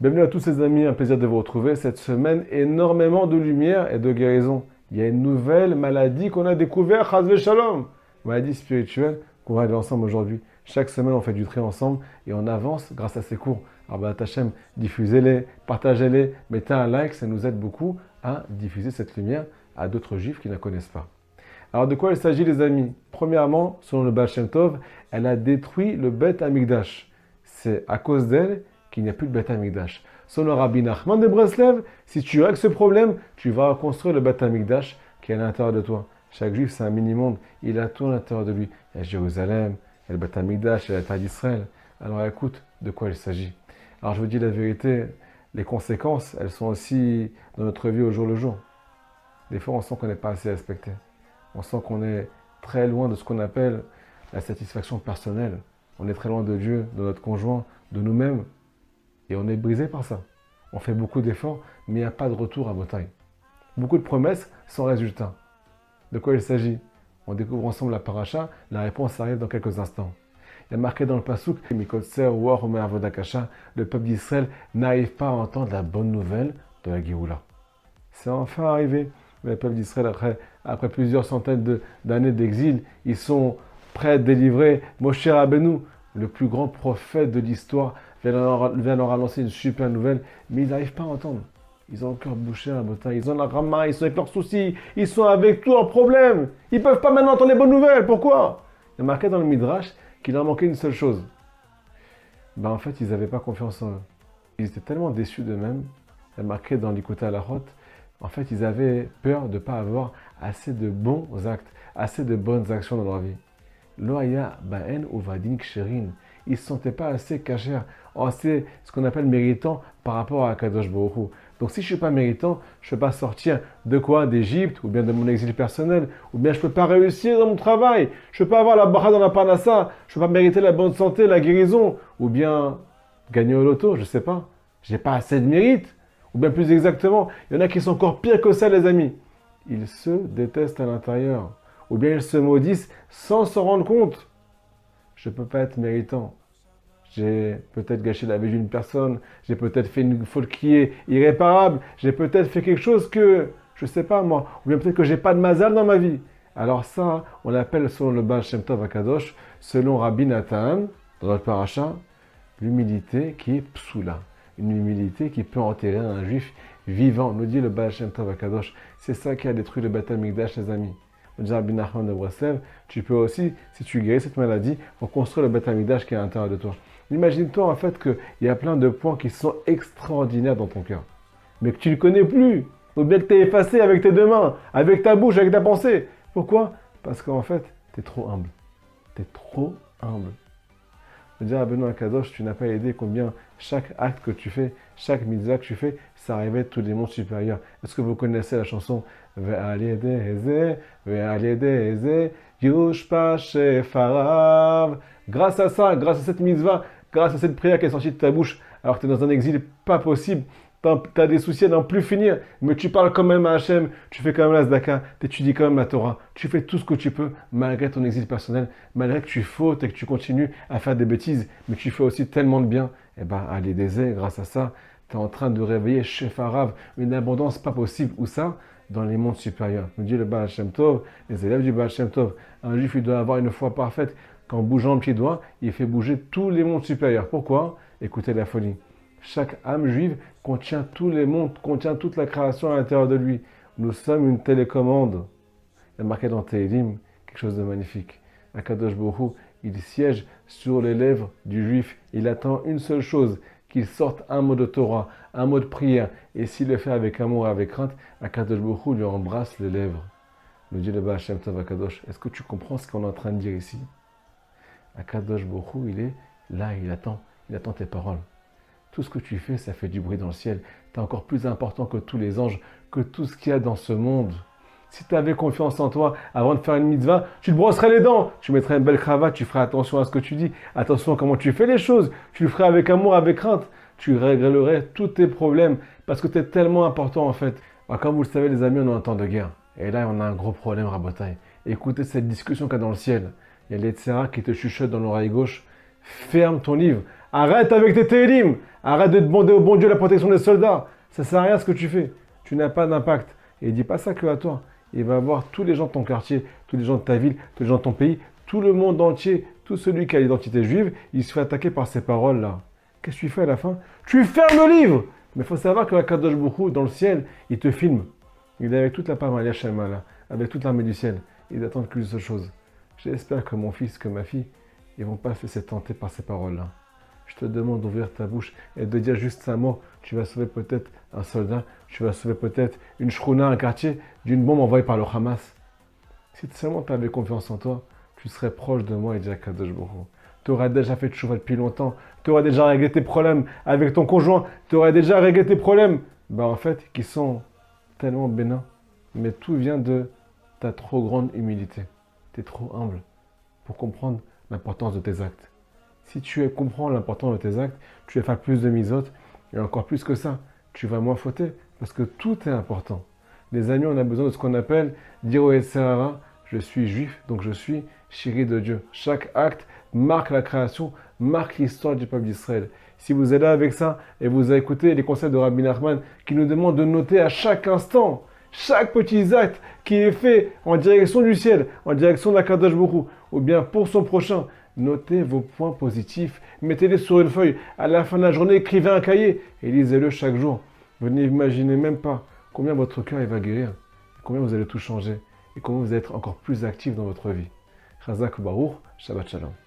Bienvenue à tous les amis, un plaisir de vous retrouver. Cette semaine, énormément de lumière et de guérison. Il y a une nouvelle maladie qu'on a découverte, Chazvé Shalom. Maladie spirituelle qu'on va regarder ensemble aujourd'hui. Chaque semaine, on fait du tri ensemble et on avance grâce à ces cours. Alors, Hachem, diffusez-les, partagez-les, mettez un like, ça nous aide beaucoup à diffuser cette lumière à d'autres juifs qui ne la connaissent pas. Alors, de quoi il s'agit, les amis? Premièrement, selon le Baal Shem Tov, elle a détruit le Beth Amikdash. C'est à cause d'elle qu'il n'y a plus de Beth Amikdash. Selon le Rabbi Nachman de Breslev, si tu règles ce problème, tu vas reconstruire le Beth Amikdash qui est à l'intérieur de toi. Chaque juif, c'est un mini-monde. Il a tout à l'intérieur de lui. Il y a Jérusalem, il y a le Beth Amikdash, il y a la terre d'Israël. Alors écoute, de quoi il s'agit. Alors je vous dis la vérité, les conséquences, elles sont aussi dans notre vie au jour le jour. Des fois, on sent qu'on n'est pas assez respecté. On sent qu'on est très loin de ce qu'on appelle la satisfaction personnelle. On est très loin de Dieu, de notre conjoint, de nous-mêmes. Et on est brisé par ça. On fait beaucoup d'efforts, mais il n'y a pas de retour à bataille. Beaucoup de promesses sans résultat. De quoi il s'agit? On découvre ensemble la paracha. La réponse arrive dans quelques instants. Il y a marqué dans le passouk, le peuple d'Israël n'arrive pas à entendre la bonne nouvelle de la Géoula. C'est enfin arrivé. Le peuple d'Israël, après plusieurs centaines d'années d'exil, ils sont prêts à délivrer Moshe Rabbeinu, le plus grand prophète de l'histoire, vient leur annoncer une super nouvelle, mais ils n'arrivent pas à entendre. Ils ont le cœur bouché à la bataille, ils ont la rama, ils sont avec leurs soucis, ils sont avec tous leurs problèmes. Ils ne peuvent pas maintenant entendre les bonnes nouvelles. Pourquoi? Il y a marqué dans le Midrash qu'il leur manquait une seule chose. En fait, ils n'avaient pas confiance en eux. Ils étaient tellement déçus d'eux-mêmes. Il y a marqué dans l'Ikuta Alachot, en fait, ils avaient peur de ne pas avoir assez de bons actes, assez de bonnes actions dans leur vie. Loaya Baen Uvadim Ksherin. Ils ne se sentaient pas assez cachers, assez ce qu'on appelle méritant par rapport à Kadosh Baruch Hu. Donc si je ne suis pas méritant, je ne peux pas sortir de quoi? D'Égypte, ou bien de mon exil personnel, ou bien je ne peux pas réussir dans mon travail, je ne peux pas avoir la bracha dans la parnassa, je ne peux pas mériter la bonne santé, la guérison, ou bien gagner au loto, je ne sais pas. Je n'ai pas assez de mérite. Ou bien plus exactement, il y en a qui sont encore pires que ça, les amis. Ils se détestent à l'intérieur. Ou bien ils se maudissent sans s'en rendre compte. Je ne peux pas être méritant. J'ai peut-être gâché la vie d'une personne. J'ai peut-être fait une faute qui est irréparable. J'ai peut-être fait quelque chose que, je ne sais pas moi. Ou bien peut-être que j'ai pas de mazal dans ma vie. Alors ça, on l'appelle selon le Baal Shem Tov Akadosh, selon Rabbi Nathan, dans notre paracha, l'humilité qui est psoula. Une humilité qui peut enterrer un juif vivant, nous dit le Baal Shem Tov Akadosh. C'est ça qui a détruit le Beth Amikdash, les amis. Nous dit Rabbi Nachman de Breslev, tu peux aussi, si tu guéris cette maladie, reconstruire le Beth Amikdash qui est à l'intérieur de toi. Imagine-toi en fait qu'il y a plein de points qui sont extraordinaires dans ton cœur, mais que tu ne connais plus, ou bien que tu es effacé avec tes deux mains, avec ta bouche, avec ta pensée. Pourquoi? Parce qu'en fait, tu es trop humble. Tu es trop humble. Je veux dire à Benoît Kadosh, tu n'as pas idée combien chaque acte que tu fais, chaque mitzvah que tu fais, ça révèle tous les mondes supérieurs. Est-ce que vous connaissez la chanson Yushpa Shefarav? Grâce à ça, grâce à cette mitzvah, grâce à cette prière qui est sortie de ta bouche, alors que tu es dans un exil pas possible, tu as des soucis à n'en plus finir, mais tu parles quand même à Hachem, tu fais quand même la Zdaka, tu étudies quand même la Torah, tu fais tout ce que tu peux, malgré ton exil personnel, malgré que tu fautes et que tu continues à faire des bêtises, mais tu fais aussi tellement de bien. Et allez des grâce à ça, tu es en train de réveiller Shefarav, une abondance pas possible. Où ça? Dans les mondes supérieurs. Nous dit le Baal Shem Tov, les élèves du Baal Shem Tov, un juif il doit avoir une foi parfaite, qu'en bougeant le petit doigt, il fait bouger tous les mondes supérieurs. Pourquoi? Écoutez la folie. Chaque âme juive contient tous les mondes, contient toute la création à l'intérieur de lui. Nous sommes une télécommande. Il y a marqué dans Tehillim quelque chose de magnifique. Akadosh Baruch Hu, il siège sur les lèvres du juif. Il attend une seule chose, qu'il sorte un mot de Torah, un mot de prière. Et s'il le fait avec amour et avec crainte, Akadosh Baruch Hu lui embrasse les lèvres. Nous dit le Baal Shem Tov Akadosh. Est-ce que tu comprends ce qu'on est en train de dire ici? Akadosh Baruch Hu, il est là, il attend tes paroles. Tout ce que tu fais, ça fait du bruit dans le ciel. Tu es encore plus important que tous les anges, que tout ce qu'il y a dans ce monde. Si tu avais confiance en toi, avant de faire une mitzvah, tu te brosserais les dents, tu mettrais une belle cravate, tu ferais attention à ce que tu dis, attention à comment tu fais les choses, tu le ferais avec amour, avec crainte. Tu réglerais tous tes problèmes, parce que tu es tellement important en fait. Alors, comme vous le savez les amis, on est en temps de guerre. Et là, on a un gros problème, Rabotai. Écoutez cette discussion qu'il y a dans le ciel. Il y a l'Etzera qui te chuchote dans l'oreille gauche. Ferme ton livre. Arrête avec tes télim. Arrête de demander au bon Dieu la protection des soldats. Ça ne sert à rien ce que tu fais. Tu n'as pas d'impact. Et il dit pas ça que à toi. Il va voir tous les gens de ton quartier, tous les gens de ta ville, tous les gens de ton pays, tout le monde entier, tout celui qui a l'identité juive, il se fait attaquer par ces paroles-là. Qu'est-ce que tu fais à la fin? Tu fermes le livre! Mais il faut savoir que Kadosh Baruch Hu, dans le ciel, il te filme. Il est avec toute la Parmalia Shema, là, avec toute l'armée du ciel. Ils attendent qu'une seule chose. J'espère que mon fils, que ma fille, ils ne vont pas se laisser tenter par ces paroles-là. Je te demande d'ouvrir ta bouche et de dire juste un mot. Tu vas sauver peut-être un soldat, tu vas sauver peut-être une shrouna, un quartier, d'une bombe envoyée par le Hamas. Si seulement tu avais confiance en toi, tu serais proche de moi et dire Kadosh Baruch Hu. Tu aurais déjà fait de chouva depuis longtemps, tu aurais déjà réglé tes problèmes avec ton conjoint, tu aurais déjà réglé tes problèmes, en fait, qui sont tellement bénins. Mais tout vient de ta trop grande humilité. Tu es trop humble pour comprendre l'importance de tes actes. Si tu comprends l'importance de tes actes, tu vas faire plus de misotes, et encore plus que ça, tu vas moins fauter, parce que tout est important. Les amis, on a besoin de ce qu'on appelle dire au Yetzirah, je suis juif, donc je suis chéri de Dieu. Chaque acte marque la création, marque l'histoire du peuple d'Israël. Si vous êtes là avec ça, et vous avez écouté les conseils de Rabbi Nachman, qui nous demande de noter à chaque instant, chaque petit acte qui est fait en direction du ciel, en direction de la Kadosh Baruch Hu, ou bien pour son prochain, notez vos points positifs, mettez-les sur une feuille. À la fin de la journée, écrivez un cahier et lisez-le chaque jour. Vous n'imaginez même pas combien votre cœur va guérir, combien vous allez tout changer et combien vous allez être encore plus actif dans votre vie. Chazak Baruch, Shabbat Shalom.